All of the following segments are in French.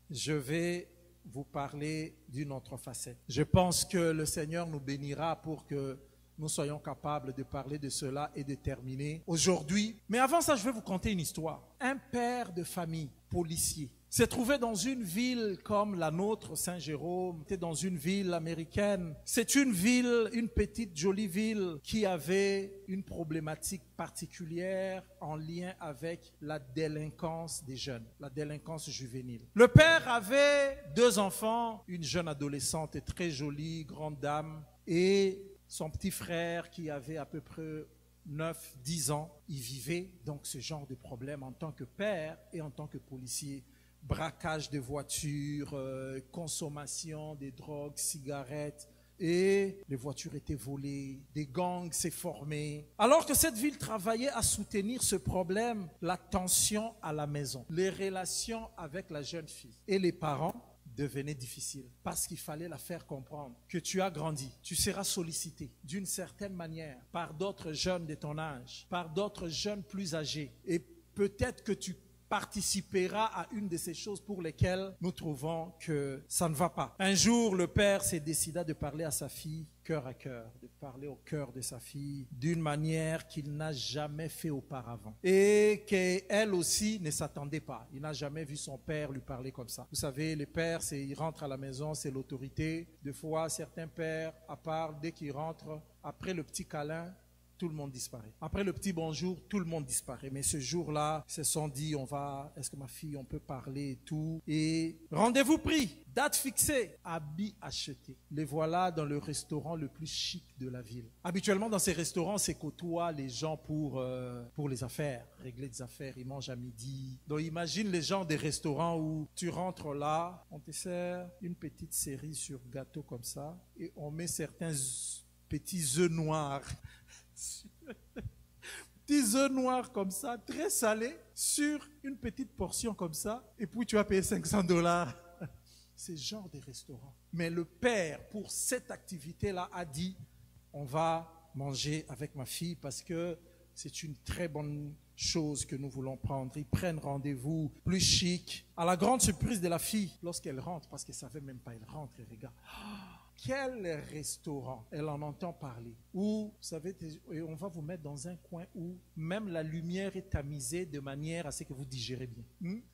je vais vous parler d'une autre facette. Je pense que le Seigneur nous bénira pour que nous soyons capables de parler de cela et de terminer aujourd'hui. Mais avant ça, je vais vous conter une histoire. Un père de famille, policier, s'est trouvé dans une ville comme la nôtre, Saint-Jérôme, c'était dans une ville américaine. C'est une ville, une petite jolie ville qui avait une problématique particulière en lien avec la délinquance des jeunes, la délinquance juvénile. Le père avait 2 enfants, une jeune adolescente très jolie, grande dame, et son petit frère qui avait à peu près 9-10 ans. Il vivait donc ce genre de problème en tant que père et en tant que policier. Braquage de voitures, consommation des drogues, cigarettes, et les voitures étaient volées, des gangs s'est formés. Alors que cette ville travaillait à soutenir ce problème, la tension à la maison, les relations avec la jeune fille et les parents devenaient difficiles parce qu'il fallait la faire comprendre que tu as grandi, tu seras sollicité d'une certaine manière par d'autres jeunes de ton âge, par d'autres jeunes plus âgés, et peut-être que tu participera à une de ces choses pour lesquelles nous trouvons que ça ne va pas. Un jour, le père s'est décidé de parler à sa fille cœur à cœur, de parler au cœur de sa fille d'une manière qu'il n'a jamais fait auparavant et qu'elle aussi ne s'attendait pas. Il n'a jamais vu son père lui parler comme ça. Vous savez, les pères, ils rentrent à la maison, c'est l'autorité. Des fois, certains pères, à part dès qu'ils rentrent, après le petit câlin, tout le monde disparaît. Après le petit bonjour, tout le monde disparaît. Mais ce jour-là, ils se sont dit, est-ce que ma fille, on peut parler et tout. Et rendez-vous pris, date fixée, habits achetés. Les voilà dans le restaurant le plus chic de la ville. Habituellement, dans ces restaurants, c'est côtoient les gens pour les affaires, régler des affaires. Ils mangent à midi. Donc imagine les gens des restaurants où tu rentres là, on te sert une petite série sur gâteau comme ça et on met certains petits œufs noirs. Petits œufs noirs comme ça, très salés, sur une petite portion comme ça, et puis tu vas payer $500. C'est ce genre de restaurant. Mais le père, pour cette activité-là, a dit, on va manger avec ma fille parce que c'est une très bonne chose que nous voulons prendre. Ils prennent rendez-vous plus chic. À la grande surprise de la fille, lorsqu'elle rentre, parce qu'elle ne savait même pas, elle rentre et regarde. Quel restaurant elle en entend parler, où, vous savez, on va vous mettre dans un coin où même la lumière est tamisée de manière à ce que vous digérez bien.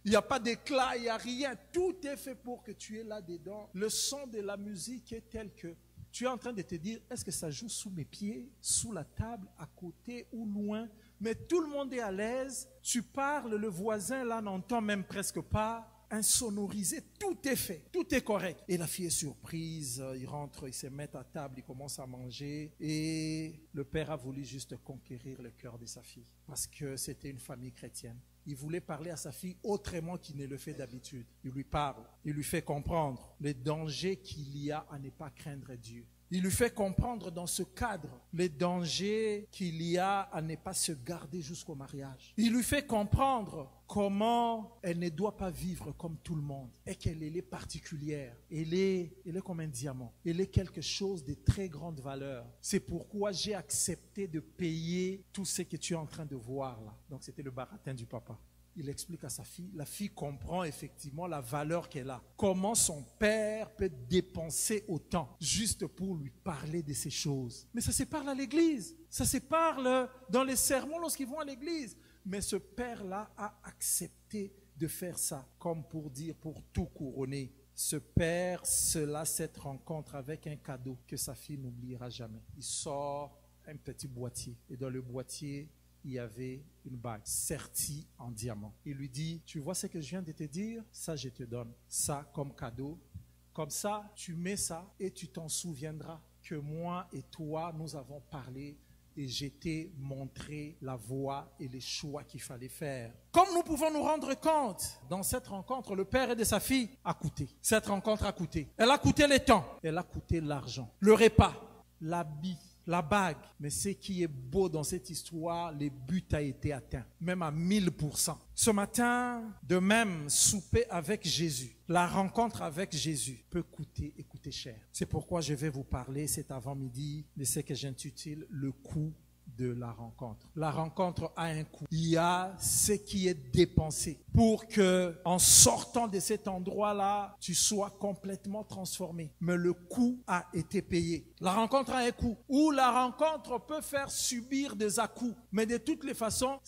Il n'y a pas d'éclat, il n'y a rien. Tout est fait pour que tu es là-dedans. Le son de la musique est tel que tu es en train de te dire, est-ce que ça joue sous mes pieds, sous la table, à côté ou loin? Mais tout le monde est à l'aise. Tu parles, le voisin là n'entend même presque pas. Insonorisé, tout est fait, tout est correct. Et la fille est surprise, ils rentrent, ils se mettent à table, ils commencent à manger. Et le père a voulu juste conquérir le cœur de sa fille parce que c'était une famille chrétienne. Il voulait parler à sa fille autrement qu'il ne le fait d'habitude. Il lui parle, il lui fait comprendre les dangers qu'il y a à ne pas craindre Dieu. Il lui fait comprendre dans ce cadre les dangers qu'il y a à ne pas se garder jusqu'au mariage. Il lui fait comprendre comment elle ne doit pas vivre comme tout le monde et qu'elle est particulière. Elle est comme un diamant. Elle est quelque chose de très grande valeur. C'est pourquoi j'ai accepté de payer tout ce que tu es en train de voir là. Donc c'était le baratin du papa. Il explique à sa fille, la fille comprend effectivement la valeur qu'elle a. Comment son père peut dépenser autant juste pour lui parler de ces choses. Mais ça se parle à l'église, ça se parle dans les sermons lorsqu'ils vont à l'église. Mais ce père-là a accepté de faire ça, comme pour dire, pour tout couronner. Ce père, cette rencontre avec un cadeau que sa fille n'oubliera jamais. Il sort un petit boîtier et dans le boîtier, il y avait une bague sertie en diamant. Il lui dit, tu vois ce que je viens de te dire? Ça, je te donne ça comme cadeau. Comme ça, tu mets ça et tu t'en souviendras que moi et toi, nous avons parlé et je t'ai montré la voie et les choix qu'il fallait faire. Comme nous pouvons nous rendre compte, dans cette rencontre, le père et de sa fille a coûté. Cette rencontre a coûté. Elle a coûté le temps, elle a coûté l'argent, le repas, l'habit, la bague. Mais ce qui est beau dans cette histoire, le but a été atteint, même à 1000%. Ce matin, de même, souper avec Jésus, la rencontre avec Jésus peut coûter et coûter cher. C'est pourquoi je vais vous parler cet avant-midi de ce que j'intitule le coût de de la rencontre. La rencontre a un coût. Il y a ce qui est dépensé pour que, en sortant de cet endroit-là, tu sois complètement transformé. Mais le coût a été payé. La rencontre a un coût. Ou la rencontre peut faire subir des à-coups. Mais de toutes les façons,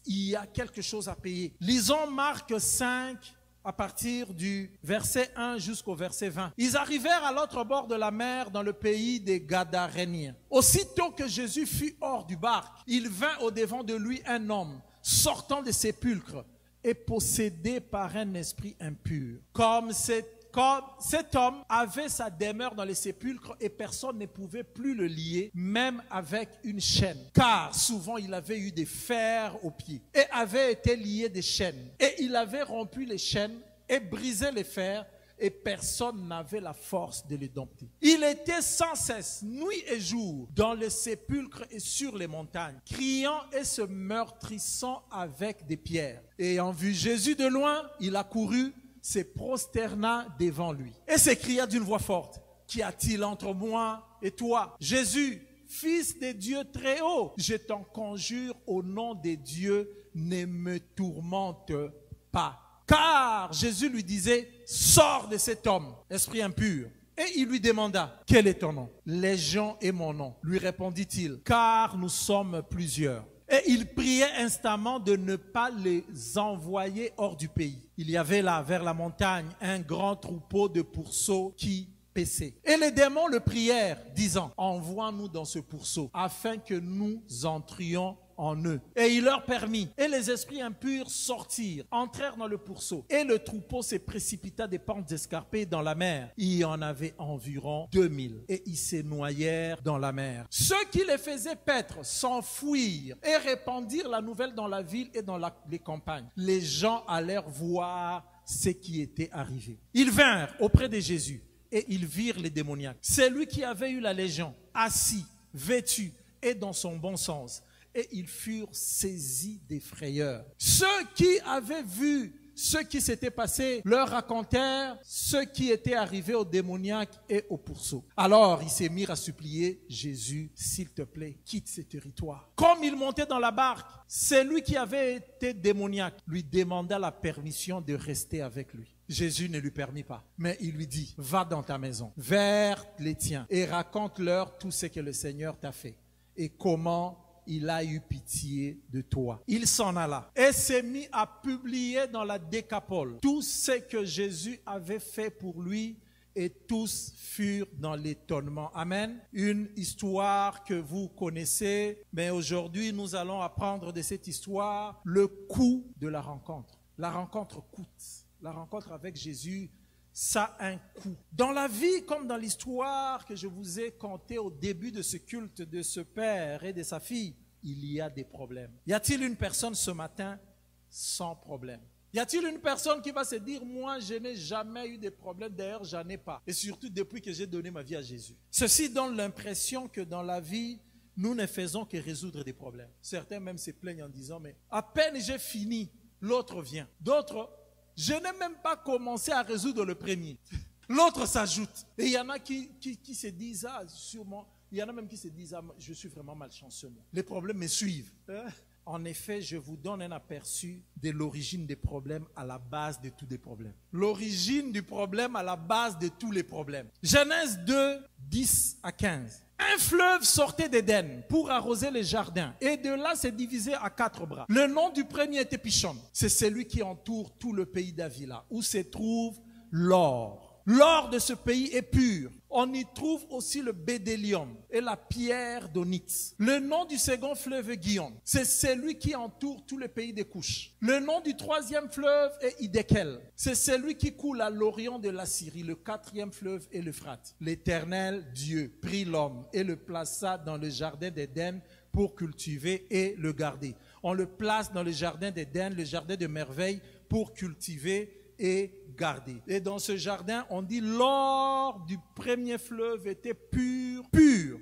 il y a quelque chose à payer. Lisons Marc 5, à partir du verset 1 jusqu'au verset 20. Ils arrivèrent à l'autre bord de la mer dans le pays des Gadaréniens. Aussitôt que Jésus fut hors du barque, il vint au-devant de lui un homme sortant des sépulcres et possédé par un esprit impur. Comme cet homme avait sa demeure dans les sépulcres et personne ne pouvait plus le lier, même avec une chaîne. Car souvent il avait eu des fers aux pieds et avait été lié des chaînes. Et il avait rompu les chaînes et brisé les fers et personne n'avait la force de les dompter. Il était sans cesse, nuit et jour, dans les sépulcres et sur les montagnes, criant et se meurtrissant avec des pierres. Et ayant vu Jésus de loin, il accourut, se prosterna devant lui et s'écria d'une voix forte: Qu'y a-t-il entre moi et toi, Jésus, Fils de Dieu très haut? Je t'en conjure au nom de Dieu, ne me tourmente pas. Car Jésus lui disait: Sors de cet homme, esprit impur. Et il lui demanda: Quel est ton nom? Légion est mon nom, lui répondit-il, car nous sommes plusieurs. Et il priait instamment de ne pas les envoyer hors du pays. Il y avait là, vers la montagne, un grand troupeau de pourceaux qui paissaient. Et les démons le prièrent, disant: Envoie-nous dans ce pourceau, afin que nous entrions en eux. Et il leur permit. Et les esprits impurs sortirent, entrèrent dans le pourceau. Et le troupeau se précipita des pentes escarpées dans la mer. Il y en avait environ 2000. Et ils se noyèrent dans la mer. Ceux qui les faisaient paître s'enfuirent et répandirent la nouvelle dans la ville et dans les campagnes. Les gens allèrent voir ce qui était arrivé. Ils vinrent auprès de Jésus et ils virent les démoniaques. Celui qui avait eu la légion, assis, vêtu et dans son bon sens. Et ils furent saisis des frayeurs. Ceux qui avaient vu ce qui s'était passé leur racontèrent ce qui était arrivé aux démoniaques et aux pourceaux. Alors ils se mirent à supplier Jésus: S'il te plaît, quitte ce territoire. Comme il montait dans la barque, celui qui avait été démoniaque lui demanda la permission de rester avec lui. Jésus ne lui permit pas, mais il lui dit: Va dans ta maison, vers les tiens, et raconte-leur tout ce que le Seigneur t'a fait et comment il a eu pitié de toi. Il s'en alla et s'est mis à publier dans la Décapole tout ce que Jésus avait fait pour lui, et tous furent dans l'étonnement. Amen. Une histoire que vous connaissez, mais aujourd'hui nous allons apprendre de cette histoire le coût de la rencontre. La rencontre coûte. La rencontre avec Jésus, ça a un coût. Dans la vie comme dans l'histoire que je vous ai contée au début de ce culte de ce père et de sa fille, il y a des problèmes. Y a-t-il une personne ce matin sans problème? Y a-t-il une personne qui va se dire: moi je n'ai jamais eu de problème, d'ailleurs j'en ai pas, et surtout depuis que j'ai donné ma vie à Jésus? Ceci donne l'impression que dans la vie, nous ne faisons que résoudre des problèmes. Certains même se plaignent en disant: mais à peine j'ai fini, l'autre vient. D'autres: je n'ai même pas commencé à résoudre le premier. L'autre s'ajoute. Et il y en a qui se disent: ah, sûrement. Il y en a même qui se disent: ah, je suis vraiment malchanceux. Les problèmes me suivent. En effet, je vous donne un aperçu de l'origine des problèmes à la base de tous les problèmes. L'origine du problème à la base de tous les problèmes. Genèse 2, 10 à 15. Un fleuve sortait d'Éden pour arroser les jardins, et de là s'est divisé à 4 bras. Le nom du premier était Pishon. C'est celui qui entoure tout le pays d'Avila, où se trouve l'or. L'or de ce pays est pur. On y trouve aussi le bédélium et la pierre d'onyx. Le nom du second fleuve est Gihon. C'est celui qui entoure tout le pays des Couches. Le nom du troisième fleuve est Hiddekel. C'est celui qui coule à l'orient de la Syrie. Le quatrième fleuve est l'Euphrate. L'Éternel Dieu prit l'homme et le plaça dans le jardin d'Éden pour cultiver et le garder. On le place dans le jardin d'Éden, le jardin de merveille, pour cultiver et garder. Et dans ce jardin, on dit: l'or du premier fleuve était pur, pur.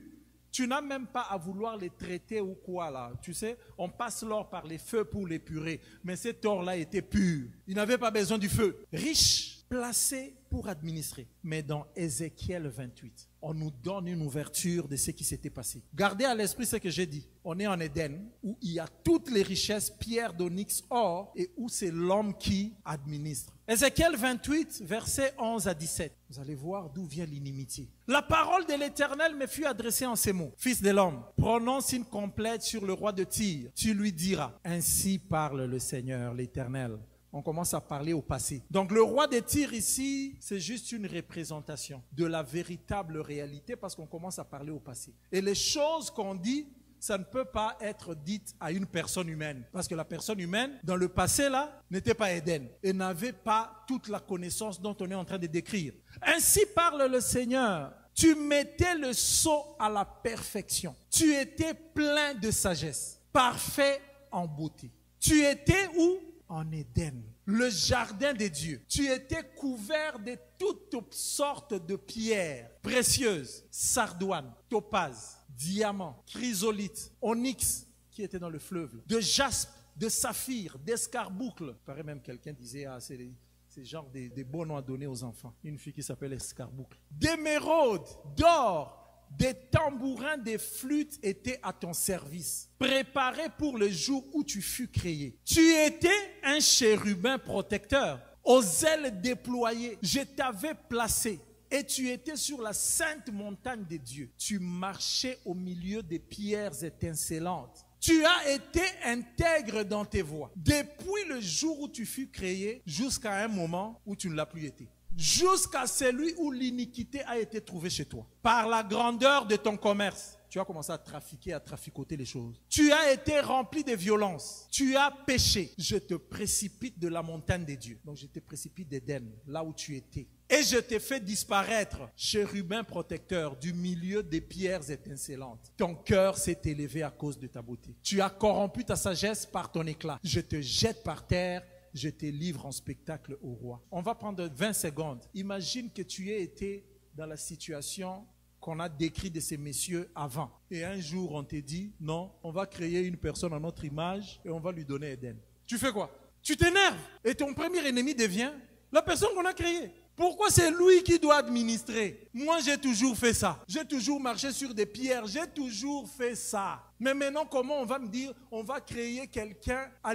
Tu n'as même pas à vouloir les traiter ou quoi là. Tu sais, on passe l'or par les feux pour l'épurer. Mais cet or-là était pur. Il n'avait pas besoin du feu. Riche placés pour administrer. Mais dans Ézéchiel 28, on nous donne une ouverture de ce qui s'était passé. Gardez à l'esprit ce que j'ai dit. On est en Éden, où il y a toutes les richesses, pierre, d'onyx, or, et où c'est l'homme qui administre. Ézéchiel 28, versets 11 à 17. Vous allez voir d'où vient l'inimitié. La parole de l'Éternel me fut adressée en ces mots. Fils de l'homme, prononce une complète sur le roi de Tyr. Tu lui diras, ainsi parle le Seigneur, l'Éternel. On commence à parler au passé. Donc le roi de Tyr ici, c'est juste une représentation de la véritable réalité parce qu'on commence à parler au passé. Et les choses qu'on dit, ça ne peut pas être dites à une personne humaine. Parce que la personne humaine, dans le passé là, n'était pas Éden et n'avait pas toute la connaissance dont on est en train de décrire. Ainsi parle le Seigneur. Tu mettais le sceau à la perfection. Tu étais plein de sagesse, parfait en beauté. Tu étais où? En Éden, le jardin de Dieu. Tu étais couvert de toutes sortes de pierres précieuses, sardoine, topaze, diamant, chrysolite, onyx qui était dans le fleuve, de jaspe, de saphir, d'escarboucle. Il paraît même quelqu'un disait, ah, c'est genre des beaux noms à donner aux enfants. Une fille qui s'appelle escarboucle. D'émeraude, d'or, des tambourins, des flûtes étaient à ton service, préparés pour le jour où tu fus créé. Tu étais un chérubin protecteur, aux ailes déployées. Je t'avais placé et tu étais sur la sainte montagne de Dieu. Tu marchais au milieu des pierres étincelantes. Tu as été intègre dans tes voies, depuis le jour où tu fus créé jusqu'à un moment où tu ne l'as plus été. Jusqu'à celui où l'iniquité a été trouvée chez toi. Par la grandeur de ton commerce, tu as commencé à trafiquer, à traficoter les choses. Tu as été rempli de violence. Tu as péché. Je te précipite de la montagne des dieux. Donc je te précipite d'Éden, là où tu étais. Et je t'ai fait disparaître, chérubin protecteur, du milieu des pierres étincelantes. Ton cœur s'est élevé à cause de ta beauté. Tu as corrompu ta sagesse par ton éclat. Je te jette par terre. Je te livre en spectacle au roi. On va prendre 20 secondes. Imagine que tu aies été dans la situation qu'on a décrite de ces messieurs avant. Et un jour, on te dit, non, on va créer une personne à notre image et on va lui donner Éden. Tu fais quoi? Tu t'énerves. Et ton premier ennemi devient la personne qu'on a créée. Pourquoi c'est lui qui doit administrer? Moi, j'ai toujours fait ça. J'ai toujours marché sur des pierres. J'ai toujours fait ça. Mais maintenant, comment on va me dire, on va créer quelqu'un à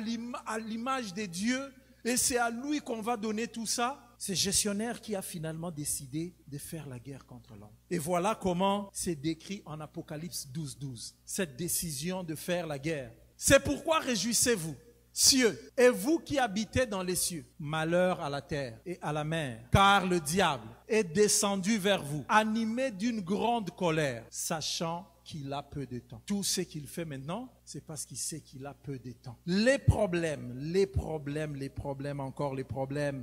l'image de Dieu et c'est à lui qu'on va donner tout ça? C'est le gestionnaire qui a finalement décidé de faire la guerre contre l'homme. Et voilà comment c'est décrit en Apocalypse 12:12. Cette décision de faire la guerre. C'est pourquoi réjouissez-vous, cieux, et vous qui habitez dans les cieux, malheur à la terre et à la mer, car le diable est descendu vers vous, animé d'une grande colère, sachant qu'il a peu de temps. Tout ce qu'il fait maintenant, c'est parce qu'il sait qu'il a peu de temps. Les problèmes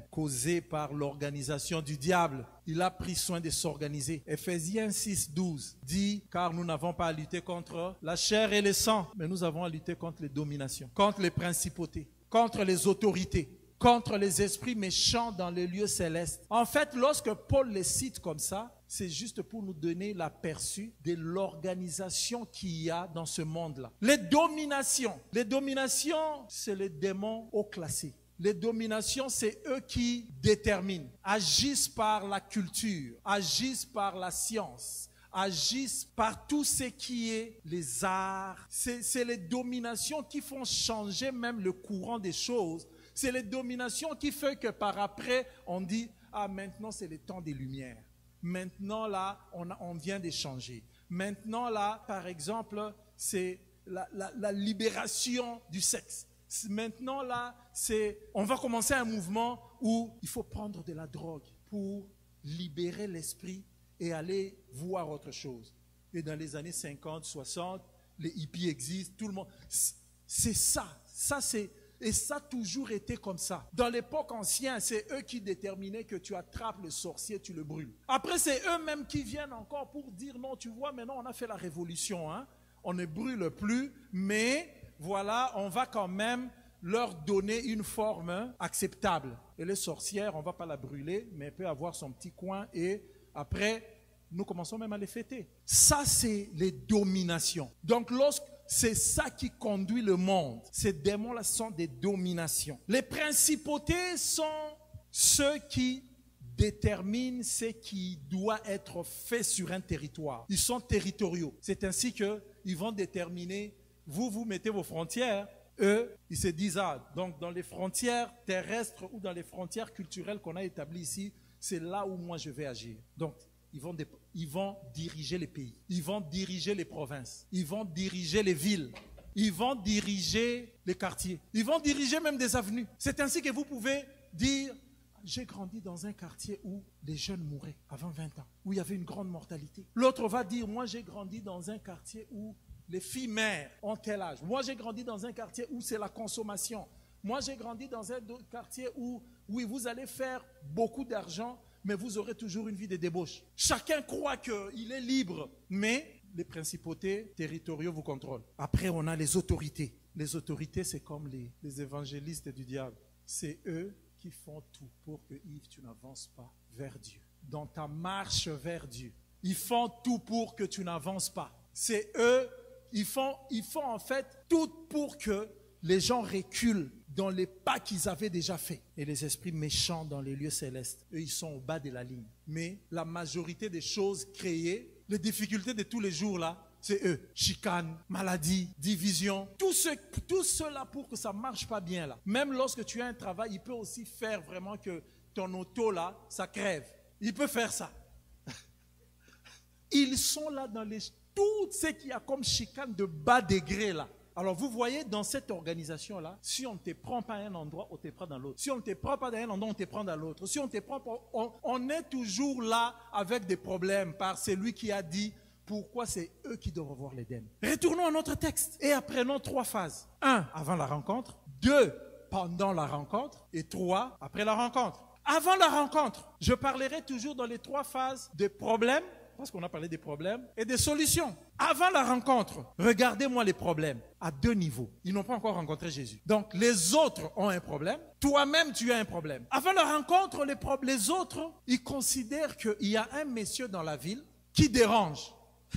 causés par l'organisation du diable, il a pris soin de s'organiser. Ephésiens 6:12 dit, car nous n'avons pas à lutter contre la chair et le sang, mais nous avons à lutter contre les dominations, contre les principautés, contre les autorités, contre les esprits méchants dans les lieux célestes. En fait, lorsque Paul les cite comme ça, c'est juste pour nous donner l'aperçu de l'organisation qu'il y a dans ce monde-là. Les dominations, c'est les démons haut classés. Les dominations, c'est eux qui déterminent, agissent par la culture, agissent par la science, agissent par tout ce qui est les arts. C'est les dominations qui font changer même le courant des choses. C'est les dominations qui font que par après, on dit, ah maintenant c'est le temps des Lumières. Maintenant là, on vient d'échanger. Maintenant là, par exemple, c'est la libération du sexe. Maintenant là, on va commencer un mouvement où il faut prendre de la drogue pour libérer l'esprit et aller voir autre chose. Et dans les années 50, 60, les hippies existent, tout le monde. C'est ça. Et ça a toujours été comme ça. Dans l'époque ancienne, c'est eux qui déterminaient que tu attrapes le sorcier, tu le brûles. Après, c'est eux-mêmes qui viennent encore pour dire, non, tu vois, maintenant on a fait la révolution. Hein? On ne brûle plus, mais voilà, on va quand même leur donner une forme acceptable. Et les sorcières, on ne va pas la brûler, mais elle peut avoir son petit coin et après, nous commençons même à les fêter. Ça, c'est les dominations. Donc, c'est ça qui conduit le monde. Ces démons-là sont des dominations. Les principautés sont ceux qui déterminent ce qui doit être fait sur un territoire. Ils sont territoriaux. C'est ainsi qu'ils vont déterminer, vous mettez vos frontières, eux, ils se disent, donc dans les frontières terrestres ou dans les frontières culturelles qu'on a établies ici, c'est là où moi je vais agir. Donc, ils vont diriger les pays, ils vont diriger les provinces, ils vont diriger les villes, ils vont diriger les quartiers, ils vont diriger même des avenues. C'est ainsi que vous pouvez dire, j'ai grandi dans un quartier où les jeunes mouraient avant 20 ans, où il y avait une grande mortalité. L'autre va dire, moi j'ai grandi dans un quartier où les filles mères ont tel âge. Moi j'ai grandi dans un quartier où c'est la consommation. Moi j'ai grandi dans un autre quartier où, oui, vous allez faire beaucoup d'argent, mais vous aurez toujours une vie de débauche. Chacun croit qu'il est libre, mais les principautés territoriaux vous contrôlent. Après, on a les autorités. Les autorités, c'est comme les évangélistes du diable. C'est eux qui font tout pour que, Yves, tu n'avances pas vers Dieu. Dans ta marche vers Dieu, ils font tout pour que tu n'avances pas. C'est eux, ils font en fait tout pour que les gens reculent dans les pas qu'ils avaient déjà faits. Et les esprits méchants dans les lieux célestes, eux, ils sont au bas de la ligne. Mais la majorité des choses créées, les difficultés de tous les jours là, c'est eux. Chicane, maladie, division, tout cela pour que ça ne marche pas bien là. Même lorsque tu as un travail, il peut aussi faire vraiment que ton auto là, ça crève. Il peut faire ça. Ils sont là dans tout ce qu'il y a comme chicane de bas degré là. Alors vous voyez, dans cette organisation-là, si on ne te prend pas à un endroit, on te prend dans l'autre. Si on ne te prend pas dans un endroit, on te prend dans l'autre. Si on ne te prend pas, on est toujours là avec des problèmes par celui qui a dit pourquoi c'est eux qui doivent avoir l'Éden. Retournons à notre texte et apprenons 3 phases. 1, avant la rencontre. 2, pendant la rencontre. Et 3, après la rencontre. Avant la rencontre, je parlerai toujours dans les 3 phases des problèmes, parce qu'on a parlé des problèmes, et des solutions. Avant la rencontre, regardez-moi les problèmes à 2 niveaux. Ils n'ont pas encore rencontré Jésus. Donc, les autres ont un problème. Toi-même, tu as un problème. Avant la rencontre, les autres, ils considèrent qu'il y a un monsieur dans la ville qui dérange.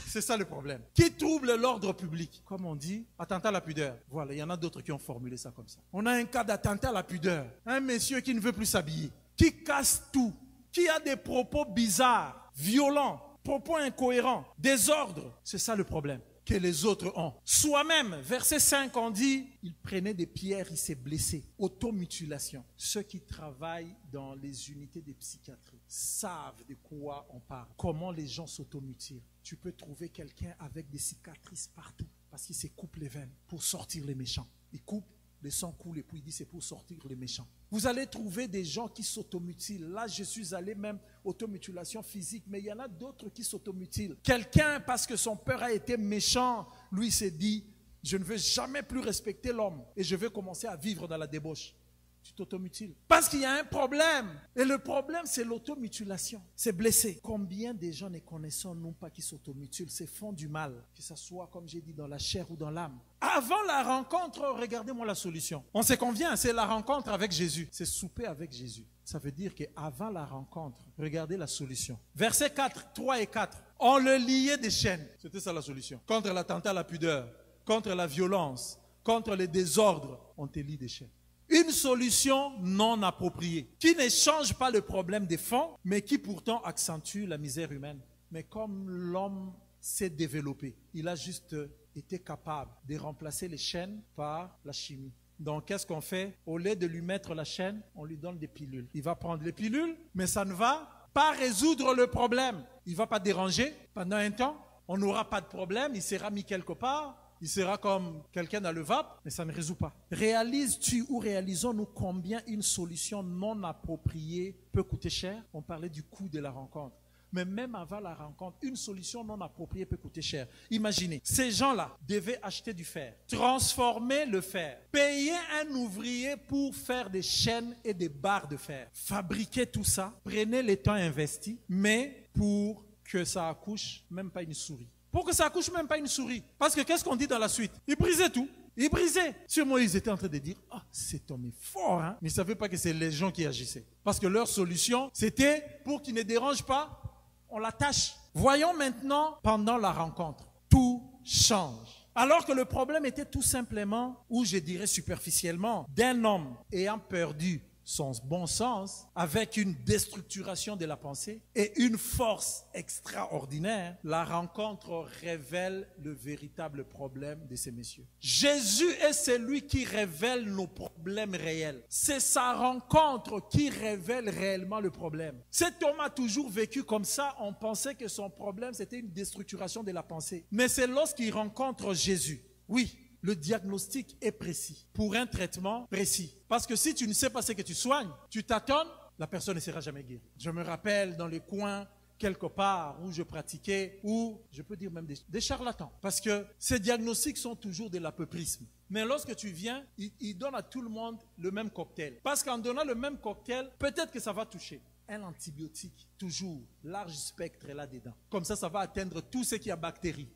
C'est ça le problème. Qui trouble l'ordre public. Comme on dit, attentat à la pudeur. Voilà, il y en a d'autres qui ont formulé ça comme ça. On a un cas d'attentat à la pudeur. Un monsieur qui ne veut plus s'habiller, qui casse tout, qui a des propos bizarres, violents, propos incohérents, désordre. C'est ça le problème que les autres ont. Soi-même, verset 5, on dit, il prenait des pierres, il s'est blessé. Automutilation. Ceux qui travaillent dans les unités de psychiatrie savent de quoi on parle. Comment les gens s'automutilent. Tu peux trouver quelqu'un avec des cicatrices partout parce qu'il se coupe les veines pour sortir les méchants. Il coupe, le sang coule et puis il dit c'est pour sortir les méchants. Vous allez trouver des gens qui s'automutilent. Là, je suis allé même automutilation physique, mais il y en a d'autres qui s'automutilent. Quelqu'un, parce que son père a été méchant, lui s'est dit, je ne veux jamais plus respecter l'homme et je vais commencer à vivre dans la débauche. Tu t'automutiles. Parce qu'il y a un problème. Et le problème, c'est l'automutilation. C'est blessé. Combien de gens ne connaissons nous pas qui s'automutilent, se font du mal, que ce soit, comme j'ai dit, dans la chair ou dans l'âme. Avant la rencontre, regardez-moi la solution. On se convient, c'est la rencontre avec Jésus. C'est souper avec Jésus. Ça veut dire qu'avant la rencontre, regardez la solution. Versets 4, 3 et 4. On le liait des chaînes. C'était ça la solution. Contre l'attentat à la pudeur, contre la violence, contre les désordres, on te lie des chaînes. Une solution non appropriée, qui ne change pas le problème des fonds, mais qui pourtant accentue la misère humaine. Mais comme l'homme s'est développé, il a juste été capable de remplacer les chaînes par la chimie. Donc, qu'est-ce qu'on fait? Au lieu de lui mettre la chaîne, on lui donne des pilules. Il va prendre les pilules, mais ça ne va pas résoudre le problème. Il ne va pas déranger pendant un temps. On n'aura pas de problème, il sera mis quelque part. Il sera comme quelqu'un dans le vape, mais ça ne résout pas. Réalises-tu ou réalisons-nous combien une solution non appropriée peut coûter cher? On parlait du coût de la rencontre. Mais même avant la rencontre, une solution non appropriée peut coûter cher. Imaginez, ces gens-là devaient acheter du fer, transformer le fer, payer un ouvrier pour faire des chaînes et des barres de fer, fabriquer tout ça, prenez le temps investi, mais pour que ça accouche, même pas une souris. Pour que ça accouche même pas une souris. Parce que qu'est-ce qu'on dit dans la suite? Ils brisaient tout. Ils brisaient. Sur moi, ils étaient en train de dire, ah, cet homme est fort, hein? Mais ils ne savaient pas que c'est les gens qui agissaient. Parce que leur solution, c'était pour qu'il ne dérange pas, on l'attache. Voyons maintenant, pendant la rencontre, tout change. Alors que le problème était tout simplement, ou je dirais superficiellement, d'un homme ayant perdu son bon sens, avec une déstructuration de la pensée et une force extraordinaire, la rencontre révèle le véritable problème de ces messieurs. Jésus est celui qui révèle nos problèmes réels. C'est sa rencontre qui révèle réellement le problème. Cet homme a toujours vécu comme ça. On pensait que son problème, c'était une déstructuration de la pensée. Mais c'est lorsqu'il rencontre Jésus. Oui. Le diagnostic est précis pour un traitement précis. Parce que si tu ne sais pas ce que tu soignes, tu t'attends, la personne ne sera jamais guérie. Je me rappelle dans les coins, quelque part où je pratiquais, ou je peux dire même des charlatans. Parce que ces diagnostics sont toujours de l'apeuprisme. Mais lorsque tu viens, ils donnent à tout le monde le même cocktail. Parce qu'en donnant le même cocktail, peut-être que ça va toucher. Un antibiotique, toujours, large spectre est là-dedans. Comme ça va atteindre tout ce qui a bactéries.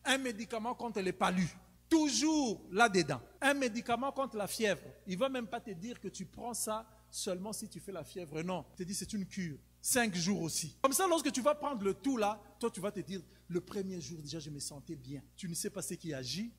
Un médicament contre les palus. Toujours là-dedans. Un médicament contre la fièvre. Il ne va même pas te dire que tu prends ça seulement si tu fais la fièvre. Non, il te dit c'est une cure. 5 jours aussi. Comme ça, lorsque tu vas prendre le tout là, toi tu vas te dire, le premier jour déjà je me sentais bien. Tu ne sais pas ce qui agit.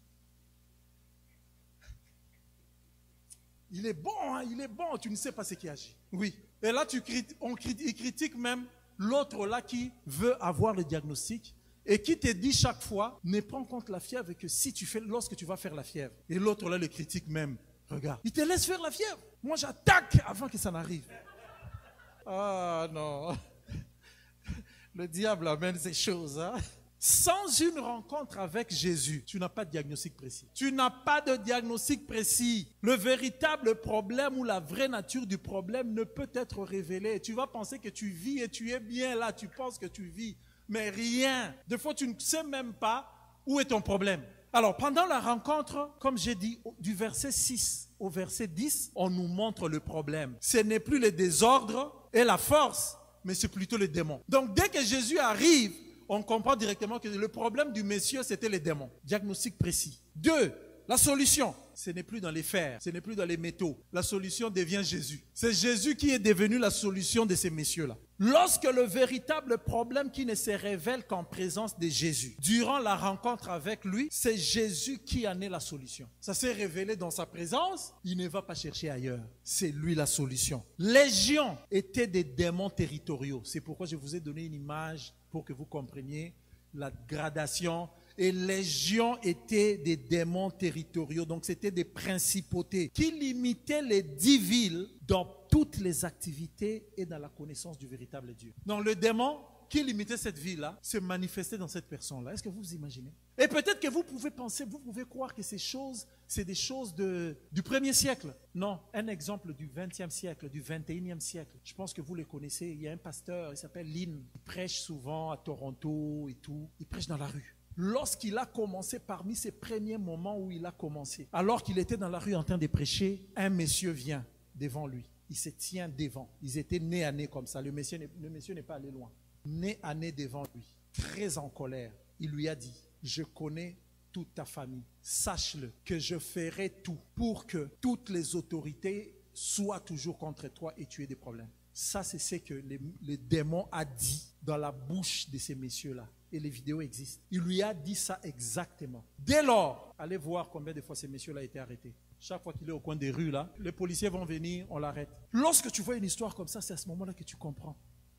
Il est bon, hein, il est bon. Tu ne sais pas ce qui agit. Oui. Et là, il critique même l'autre là qui veut avoir le diagnostic. Et qui te dit chaque fois, ne prends compte la fièvre que si tu fais, lorsque tu vas faire la fièvre. Et l'autre là le critique même. Regarde, il te laisse faire la fièvre. Moi j'attaque avant que ça n'arrive. Ah non. Le diable amène ces choses. Hein? Sans une rencontre avec Jésus, tu n'as pas de diagnostic précis. Tu n'as pas de diagnostic précis. Le véritable problème ou la vraie nature du problème ne peut être révélé. Tu vas penser que tu vis et tu es bien là. Tu penses que tu vis. Mais rien. Des fois, tu ne sais même pas où est ton problème. Alors, pendant la rencontre, comme j'ai dit, du verset 6 au verset 10, on nous montre le problème. Ce n'est plus le désordre et la force, mais c'est plutôt les démons. Donc, dès que Jésus arrive, on comprend directement que le problème du monsieur, c'était les démons. Diagnostic précis. 2. La solution, ce n'est plus dans les fers, ce n'est plus dans les métaux. La solution devient Jésus. C'est Jésus qui est devenu la solution de ces messieurs-là. Lorsque le véritable problème qui ne se révèle qu'en présence de Jésus, durant la rencontre avec lui, c'est Jésus qui en est la solution. Ça s'est révélé dans sa présence, il ne va pas chercher ailleurs. C'est lui la solution. Légion étaient des démons territoriaux. C'est pourquoi je vous ai donné une image pour que vous compreniez la gradation. Et légion étaient des démons territoriaux, donc c'était des principautés qui limitaient les 10 villes dans toutes les activités et dans la connaissance du véritable Dieu. Donc le démon qui limitait cette ville-là se manifestait dans cette personne-là. Est-ce que vous vous imaginez? Et peut-être que vous pouvez penser, vous pouvez croire que ces choses, c'est des choses du 1er siècle. Non, un exemple du 20e siècle, du 21e siècle. Je pense que vous les connaissez. Il y a un pasteur, il s'appelle Lynn. Il prêche souvent à Toronto et tout. Il prêche dans la rue. Lorsqu'il a commencé, parmi ses premiers moments où il a commencé, alors qu'il était dans la rue en train de prêcher, un monsieur vient devant lui. Il se tient devant. Ils étaient nez à nez comme ça. Le monsieur n'est pas allé loin. Nez à nez devant lui, très en colère. Il lui a dit, je connais toute ta famille. Sache-le que je ferai tout pour que toutes les autorités soient toujours contre toi et tu aies des problèmes. Ça, c'est ce que le démon a dit dans la bouche de ces messieurs-là. Et les vidéos existent. Il lui a dit ça exactement. Dès lors, allez voir combien de fois ces messieurs-là été arrêtés. Chaque fois qu'il est au coin des rues, là, les policiers vont venir, on l'arrête. Lorsque tu vois une histoire comme ça, c'est à ce moment-là que tu comprends.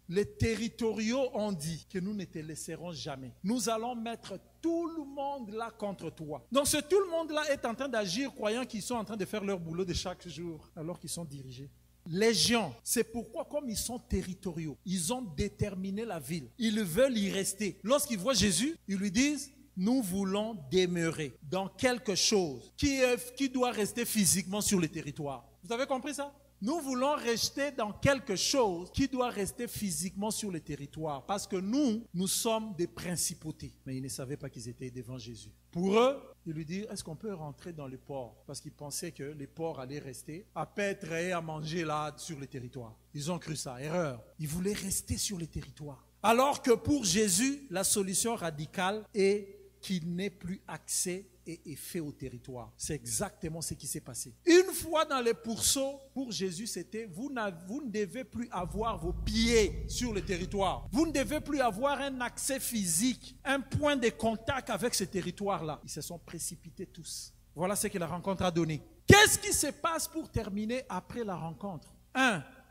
Les territoriaux ont dit que nous ne te laisserons jamais. Nous allons mettre tout le monde là contre toi. Donc ce tout le monde là est en train d'agir croyant qu'ils sont en train de faire leur boulot de chaque jour alors qu'ils sont dirigés. Légion, c'est pourquoi comme ils sont territoriaux, ils ont déterminé la ville. Ils veulent y rester. Lorsqu'ils voient Jésus, ils lui disent, nous voulons demeurer dans quelque chose qui doit rester physiquement sur le territoire. Vous avez compris ça? Nous voulons rester dans quelque chose qui doit rester physiquement sur le territoire. Parce que nous sommes des principautés. Mais ils ne savaient pas qu'ils étaient devant Jésus. Pour eux, ils lui disent, est-ce qu'on peut rentrer dans le port? Parce qu'ils pensaient que les ports allaient rester à paître et à manger là sur le territoire. Ils ont cru ça, erreur. Ils voulaient rester sur le territoire. Alors que pour Jésus, la solution radicale est qu'il n'ait plus accès et effet au territoire. C'est exactement ce qui s'est passé. Une fois dans les pourceaux, pour Jésus, c'était vous ne devez plus avoir vos pieds sur le territoire. Vous ne devez plus avoir un accès physique, un point de contact avec ce territoire-là. Ils se sont précipités tous. Voilà ce que la rencontre a donné. Qu'est-ce qui se passe pour terminer après la rencontre?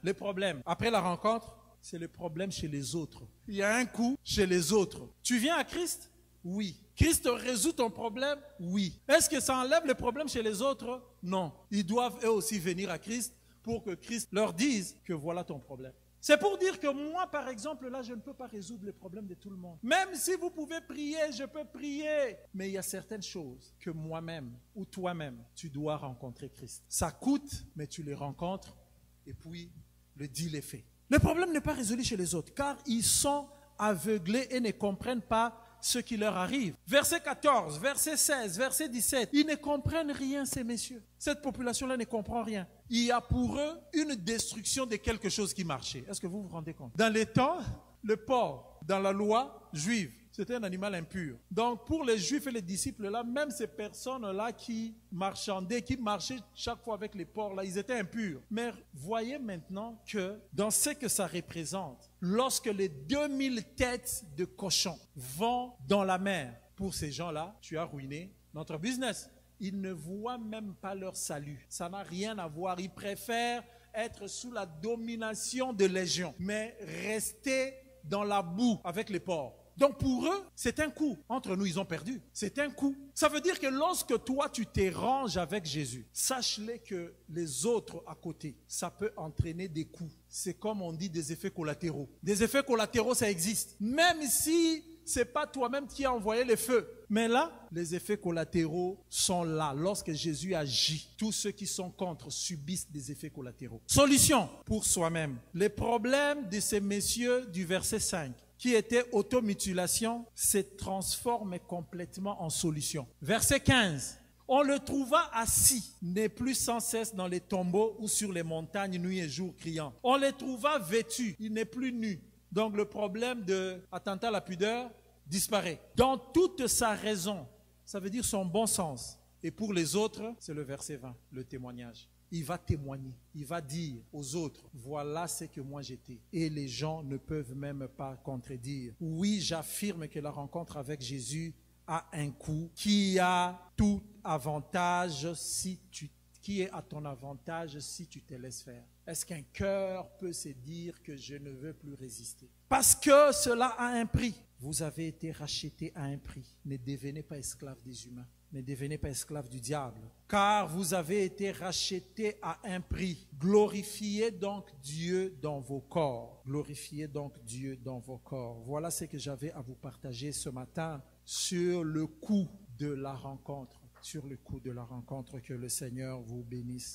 Les problèmes. Après la rencontre, c'est les problèmes chez les autres. Il y a un coût chez les autres. Tu viens à Christ? Oui. Christ résout ton problème? Oui. Est-ce que ça enlève les problèmes chez les autres? Non. Ils doivent eux aussi venir à Christ pour que Christ leur dise que voilà ton problème. C'est pour dire que moi, par exemple, là, je ne peux pas résoudre les problèmes de tout le monde. Même si vous pouvez prier, je peux prier. Mais il y a certaines choses que moi-même ou toi-même, tu dois rencontrer Christ. Ça coûte, mais tu les rencontres et puis le deal est fait. Le problème n'est pas résolu chez les autres, car ils sont aveuglés et ne comprennent pas ce qui leur arrive. Verset 14, verset 16, verset 17, ils ne comprennent rien, ces messieurs. Cette population-là ne comprend rien. Il y a pour eux une destruction de quelque chose qui marchait. Est-ce que vous vous rendez compte? Dans les temps, le porc, dans la loi juive, c'était un animal impur. Donc, pour les Juifs et les disciples, là, même ces personnes-là qui marchandaient, qui marchaient chaque fois avec les porcs, là, ils étaient impurs. Mais voyez maintenant que dans ce que ça représente, lorsque les 2000 têtes de cochons vont dans la mer, pour ces gens-là, tu as ruiné notre business. Ils ne voient même pas leur salut. Ça n'a rien à voir. Ils préfèrent être sous la domination de légions, mais rester dans la boue avec les porcs. Donc pour eux, c'est un coup. Entre nous, ils ont perdu. C'est un coup. Ça veut dire que lorsque toi, tu t'arranges avec Jésus, sache-le que les autres à côté, ça peut entraîner des coups. C'est comme on dit des effets collatéraux. Des effets collatéraux, ça existe. Même si ce n'est pas toi-même qui as envoyé le feu. Mais là, les effets collatéraux sont là. Lorsque Jésus agit, tous ceux qui sont contre subissent des effets collatéraux. Solution pour soi-même. Les problèmes de ces messieurs du verset 5. Qui était automutilation, se transforme complètement en solution. Verset 15. On le trouva assis, n'est plus sans cesse dans les tombeaux ou sur les montagnes nuit et jour criant. On le trouva vêtu, il n'est plus nu. Donc le problème de attentat à la pudeur disparaît. Dans toute sa raison, ça veut dire son bon sens. Et pour les autres, c'est le verset 20, le témoignage. Il va témoigner, il va dire aux autres, voilà ce que moi j'étais. Et les gens ne peuvent même pas contredire. Oui, j'affirme que la rencontre avec Jésus a un coût qui a tout avantage qui est à ton avantage si tu te laisses faire. Est-ce qu'un cœur peut se dire que je ne veux plus résister? Parce que cela a un prix. Vous avez été rachetés à un prix. Ne devenez pas esclaves des humains. Ne devenez pas esclaves du diable. Car vous avez été rachetés à un prix. Glorifiez donc Dieu dans vos corps. Glorifiez donc Dieu dans vos corps. Voilà ce que j'avais à vous partager ce matin sur le coup de la rencontre. Sur le coup de la rencontre, que le Seigneur vous bénisse.